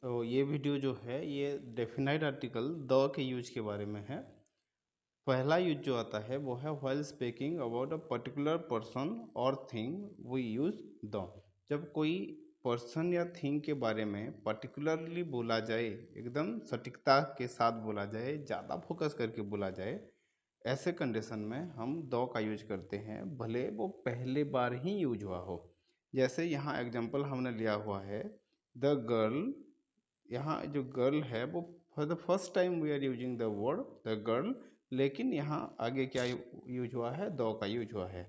ये वीडियो जो है ये डेफिनाइट आर्टिकल द के यूज के बारे में है। पहला यूज जो आता है वो है while speaking about a particular person और थिंग वी यूज द। जब कोई पर्सन या थिंग के बारे में पर्टिकुलरली बोला जाए, एकदम सटीकता के साथ बोला जाए, ज़्यादा फोकस करके बोला जाए, ऐसे कंडीशन में हम द का यूज करते हैं, भले वो पहले बार ही यूज हुआ हो। जैसे यहाँ एग्जांपल हमने लिया हुआ है द गर्ल। यहाँ जो गर्ल है वो for the first time we are using the word the girl, लेकिन यहाँ आगे क्या यूज हुआ है, द का यूज हुआ है।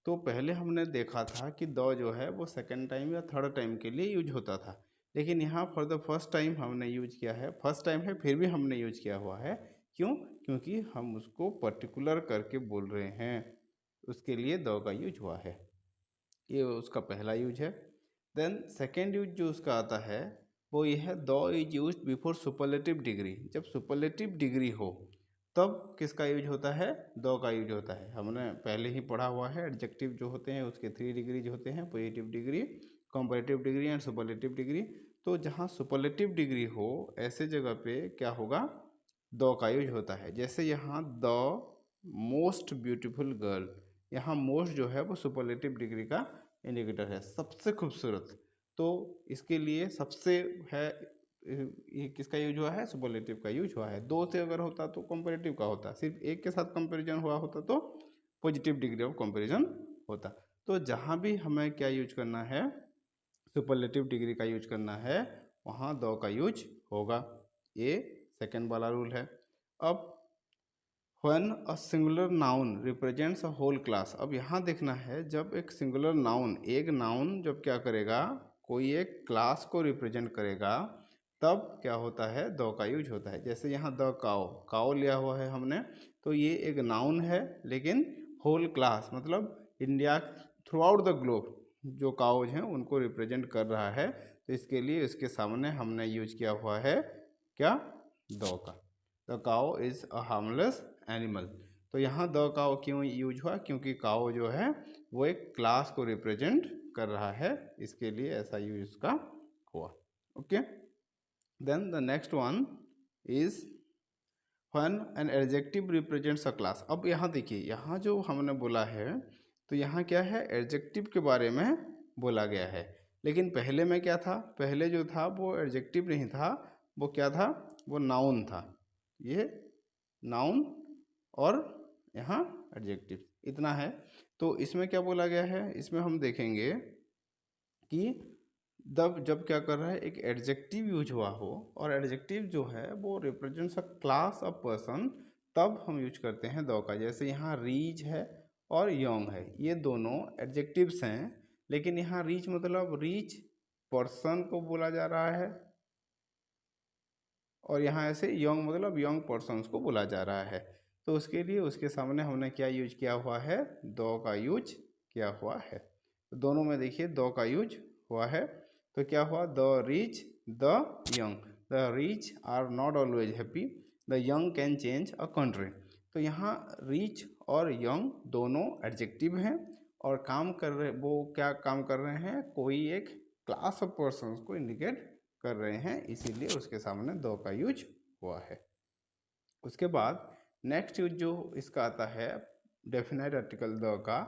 तो पहले हमने देखा था कि द जो है वो सेकंड टाइम या थर्ड टाइम के लिए यूज होता था, लेकिन यहाँ फॉर द फर्स्ट टाइम हमने यूज किया है। फर्स्ट टाइम है फिर भी हमने यूज किया हुआ है। क्यों? क्योंकि हम उसको पर्टिकुलर करके बोल रहे हैं, उसके लिए द का यूज हुआ है। ये उसका पहला यूज है। देन सेकेंड यूज जो उसका आता है वो ये है the is use before superlative degree. जब सुपरलेटिव डिग्री हो तब किसका यूज होता है, द का यूज होता है। हमने पहले ही पढ़ा हुआ है एडजेक्टिव जो होते हैं उसके 3 डिग्रीज होते हैं, positive degree, comparative degree and superlative degree. तो जहाँ सुपरलेटिव डिग्री हो ऐसे जगह पे क्या होगा, द का यूज होता है। जैसे यहाँ द मोस्ट ब्यूटीफुल गर्ल, यहाँ मोस्ट जो है वो सुपरलेटिव डिग्री का इंडिकेटर है, सबसे खूबसूरत। तो इसके लिए सबसे है, ये किसका यूज हुआ है, सुपरलेटिव का यूज हुआ है। दो से अगर होता तो कंपैरेटिव का होता, सिर्फ एक के साथ कंपैरिजन हुआ होता तो पॉजिटिव डिग्री ऑफ कंपैरिजन होता। तो जहाँ भी हमें क्या यूज करना है, सुपरलेटिव डिग्री का यूज करना है, वहाँ द का यूज होगा। ये सेकंड वाला रूल है। अब When a singular noun represents a whole class, अब यहाँ देखना है जब एक सिंगुलर नाउन, एक नाउन जब क्या करेगा, कोई एक क्लास को रिप्रेजेंट करेगा, तब क्या होता है, द का यूज होता है। जैसे यहाँ द काओ, काओ लिया हुआ है हमने, तो ये एक नाउन है, लेकिन होल क्लास मतलब India through out the globe जो काउज हैं उनको रिप्रेजेंट कर रहा है। तो इसके लिए इसके सामने हमने यूज किया हुआ है क्या, द का। The cow is a harmless animal. तो यहाँ द काओ क्यों यूज हुआ, क्योंकि काओ जो है वो एक क्लास को रिप्रेजेंट कर रहा है, इसके लिए ऐसा यूज इसका हुआ। Okay, then the next one is when an adjective represents a class. अब यहाँ देखिए, यहाँ जो हमने बोला है तो यहाँ क्या है, एडजेक्टिव के बारे में बोला गया है। लेकिन पहले में क्या था, पहले जो था वो एडजेक्टिव नहीं था, वो क्या था, वो नाउन था। ये नाउन और यहाँ एडजेक्टिव, इतना है। तो इसमें क्या बोला गया है, इसमें हम देखेंगे कि जब क्या कर रहा है, एक एडजेक्टिव यूज हुआ हो और एडजेक्टिव जो है वो represents a class of person, तब हम यूज करते हैं द का। जैसे यहाँ रीच है और यंग है, ये दोनों एडजेक्टिव्स हैं, लेकिन यहाँ रीच मतलब रीच पर्सन को बोला जा रहा है, और यहाँ ऐसे यंग मतलब यंग पर्सन्स को बोला जा रहा है। तो उसके लिए उसके सामने हमने क्या यूज किया हुआ है, द का यूज किया हुआ है। तो दोनों में देखिए द का यूज हुआ है। तो क्या हुआ, the rich the young. The rich are not always happy, the young can change a country. तो यहाँ रिच और यंग दोनों एडजेक्टिव हैं, और काम कर रहे, वो क्या काम कर रहे हैं, कोई एक क्लास ऑफ पर्सन्स को इंडिकेट कर रहे हैं, इसीलिए उसके सामने द का यूज हुआ है। उसके बाद नेक्स्ट यूज जो इसका आता है, डेफिनाइट आर्टिकल द का,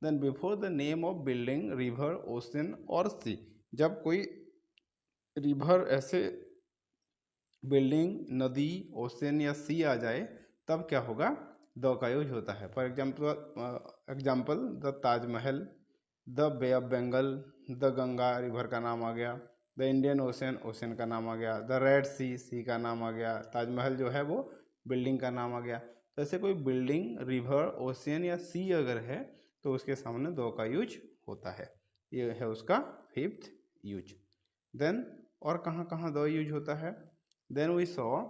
then before the name of building, river, ocean और सी। जब कोई रिवर, ऐसे बिल्डिंग, नदी, ओशन या सी आ जाए, तब क्या होगा, द का यूज होता है। For example the Taj Mahal, the bay of Bengal, the Ganga river का नाम आ गया, द इंडियन ओशन ओशन का नाम आ गया, द रेड सी सी का नाम आ गया, ताजमहल जो है वो बिल्डिंग का नाम आ गया। तो ऐसे कोई बिल्डिंग, रिवर, ओशन या सी अगर है तो उसके सामने द का यूज होता है। ये है उसका फिफ्थ यूज। देन और कहाँ कहाँ द यूज होता है, then we saw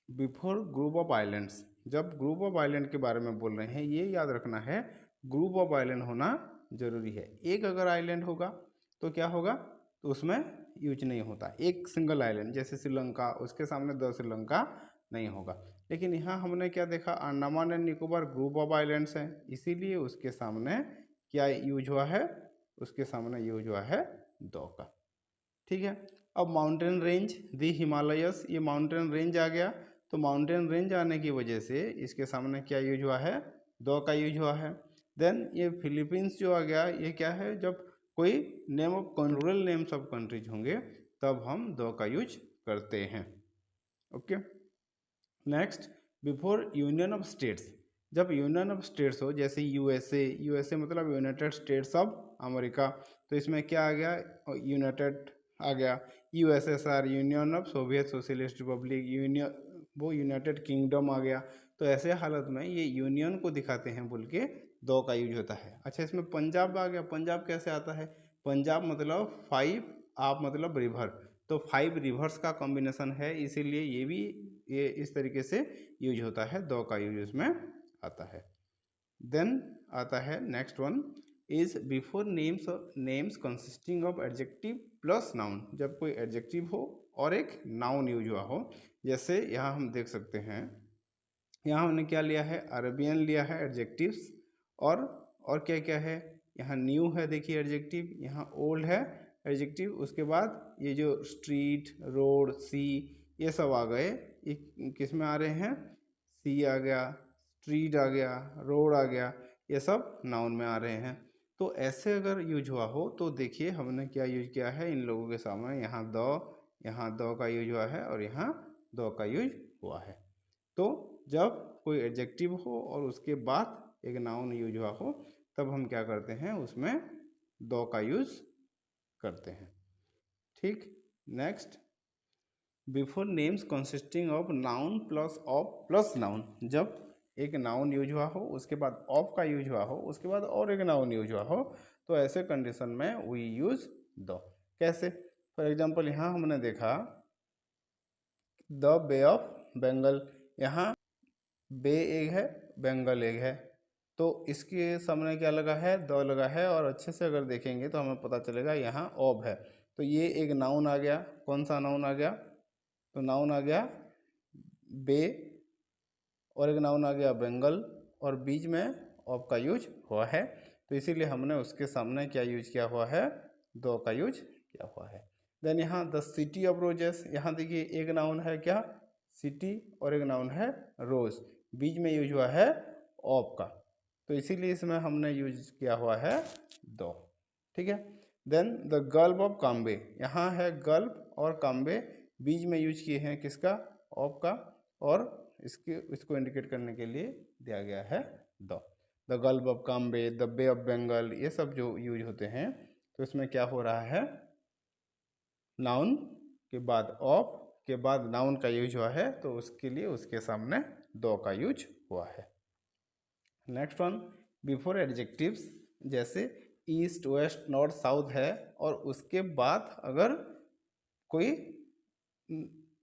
before group of islands. जब ग्रुप ऑफ आइलैंड के बारे में बोल रहे हैं, ये याद रखना है ग्रुप ऑफ आइलैंड होना जरूरी है। एक अगर आइलैंड होगा तो क्या होगा, तो उसमें यूज नहीं होता। एक सिंगल आइलैंड जैसे श्रीलंका, उसके सामने द श्रीलंका नहीं होगा। लेकिन यहाँ हमने क्या देखा, Andaman and Nicobar group of islands हैं, इसीलिए उसके सामने क्या यूज हुआ है, उसके सामने यूज हुआ है द का। ठीक है। अब माउंटेन रेंज, दी हिमालयस, ये माउंटेन रेंज आ गया। तो माउंटेन रेंज आने की वजह से इसके सामने क्या यूज हुआ है, द का यूज हुआ है। देन ये फिलीपींस जो आ गया, ये क्या है, जब कोई name of rural names of countries होंगे तब हम द का यूज करते हैं। Okay, next, before union of states, जब यूनियन ऑफ स्टेट्स हो, जैसे यूएसए, यूएसए मतलब यूनाइटेड स्टेट्स ऑफ अमेरिका, तो इसमें क्या आ गया, यूनाइटेड आ गया। USSR, union of Soviet socialist Republic, union वो यूनाइटेड किंगडम आ गया। तो ऐसे हालत में ये यूनियन को दिखाते हैं बोल के दो का यूज होता है। अच्छा, इसमें पंजाब आ गया। पंजाब कैसे आता है, पंजाब मतलब 5 आप मतलब रिवर, तो 5 रिवर्स का कॉम्बिनेशन है, इसीलिए ये भी ये इस तरीके से यूज होता है, दो का यूज उसमें आता है। देन आता है next one is before names consisting of adjective plus noun, जब कोई एडजेक्टिव हो और एक नाउन यूज हुआ हो। जैसे यहाँ हम देख सकते हैं, यहाँ हमने क्या लिया है, अरेबियन लिया है एडजेक्टिव्स, और क्या क्या है, यहाँ न्यू है देखिए एडजेक्टिव, यहाँ ओल्ड है एडजेक्टिव, उसके बाद ये जो स्ट्रीट, रोड, सी, ये सब आ गए, ये किस में आ रहे हैं, सी आ गया, स्ट्रीट आ गया, रोड आ गया, ये सब नाउन में आ रहे हैं। तो ऐसे अगर यूज हुआ हो तो देखिए हमने क्या यूज किया है इन लोगों के सामने, यहाँ दो का यूज हुआ है और यहाँ दो का यूज हुआ है। तो जब कोई एडजेक्टिव हो और उसके बाद एक नाउन यूज हुआ हो तब हम क्या करते हैं, उसमें दो का यूज करते हैं। ठीक, next, before names consisting of noun plus of plus noun, जब एक नाउन यूज हुआ हो उसके बाद ऑफ का यूज हुआ हो उसके बाद और एक नाउन यूज हुआ हो, तो ऐसे कंडीशन में वी यूज दो। कैसे, फॉर एग्जांपल यहाँ हमने देखा द बे ऑफ बंगाल, यहाँ बे एक है, बंगाल एक है, तो इसके सामने क्या लगा है, द लगा है, और अच्छे से अगर देखेंगे तो हमें पता चलेगा यहाँ ऑफ है। तो ये एक नाउन आ गया, कौन सा नाउन आ गया, तो नाउन आ गया बे, और एक नाउन आ गया बंगाल, और बीच में ऑफ का यूज हुआ है, तो इसीलिए हमने उसके सामने क्या यूज किया हुआ है, दो का यूज किया हुआ है। देन यहाँ द सिटी ऑफ रोजेस, यहाँ देखिए एक नाउन है क्या, सिटी, और एक नाउन है रोज, बीच में यूज हुआ है ऑफ का, तो इसीलिए इसमें हमने यूज किया हुआ है दो। ठीक है, देन द गल्फ ऑफ काम्बे, यहाँ है गल्फ और काम्बे, बीच में यूज किए हैं किसका, ऑफ का, और इसको इंडिकेट करने के लिए दिया गया है the Gulf of Cambay, the bay of Bengal, ये सब जो यूज होते हैं तो इसमें क्या हो रहा है, नाउन के बाद ऑफ के बाद नाउन का यूज हुआ है, तो उसके लिए उसके सामने दो का यूज हुआ है। नेक्स्ट वन, बिफोर एडजेक्टिव्स, जैसे ईस्ट, वेस्ट, नॉर्थ, साउथ है और उसके बाद अगर कोई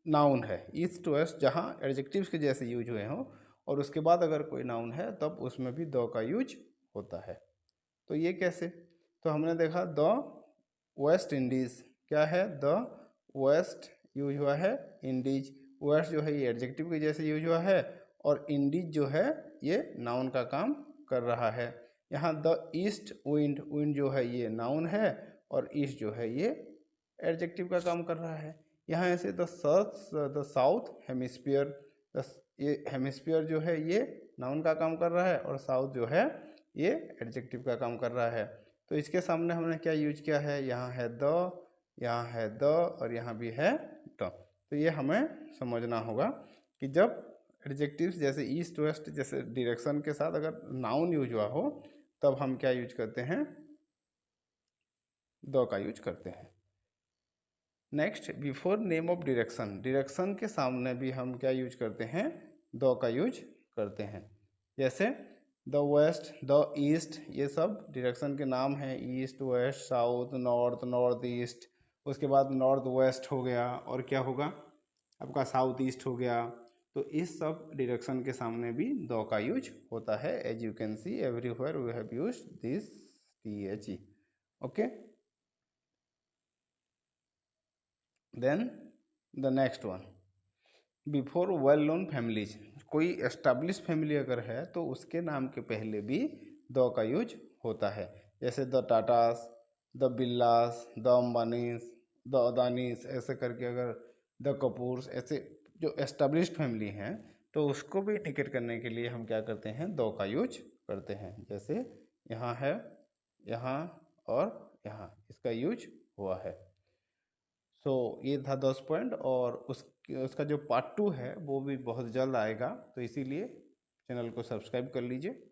नाउन है, ईस्ट वेस्ट जहाँ एडजेक्टिव्स के जैसे यूज हुए हों, और उसके बाद अगर कोई नाउन है तब उसमें भी दो का यूज होता है। तो ये कैसे, तो हमने देखा द वेस्ट इंडीज़, क्या है, द वेस्ट यूज हुआ है, इंडीज, वेस्ट जो है ये एडजेक्टिव के जैसे यूज हुआ है, और इंडीज जो है ये नाउन का काम कर रहा है। यहाँ द ईस्ट विंड, विंड जो है ये नाउन है, और ईस्ट जो है ये एडजेक्टिव का काम कर रहा है। यहाँ ऐसे द साउथ हेमिस्फीयर, ये हेमिस्फीयर जो है ये नाउन का काम कर रहा है, और साउथ जो है ये एडजेक्टिव का काम कर रहा है। तो इसके सामने हमने क्या यूज किया है, यहाँ है द, यहाँ है द, और यहाँ भी है द। तो ये हमें समझना होगा कि जब एडजेक्टिव्स जैसे ईस्ट वेस्ट जैसे डायरेक्शन के साथ अगर नाउन यूज हुआ हो तब हम क्या यूज करते हैं, द का यूज करते हैं। Next, before name of direction, direction के सामने भी हम क्या यूज करते हैं, द का यूज करते हैं। जैसे द वेस्ट, द ईस्ट, ये सब डायरेक्शन के नाम हैं, east, west, south, north, north east, उसके बाद नॉर्थ वेस्ट हो गया, और क्या होगा आपका साउथ ईस्ट हो गया। तो इस सब डायरेक्शन के सामने भी द का यूज होता है। As you can see everywhere we have used this THE। Okay, then the next one, before well known families, कोई एस्टाब्लिश फैमिली अगर है तो उसके नाम के पहले भी द का यूज होता है। जैसे the Tatas, the Birlas, the Ambanis, the Adanis ऐसे करके, अगर द कपूर्स ऐसे जो एस्टेब्लिश्ड फैमिली हैं, तो उसको भी इंडिकेट करने के लिए हम क्या करते हैं, दो का यूज करते हैं। जैसे यहाँ है, यहाँ और यहाँ, इसका यूज हुआ है। सो ये था 10 पॉइंट, और उसका जो पार्ट 2 है वो भी बहुत जल्द आएगा, तो इसीलिए चैनल को सब्सक्राइब कर लीजिए।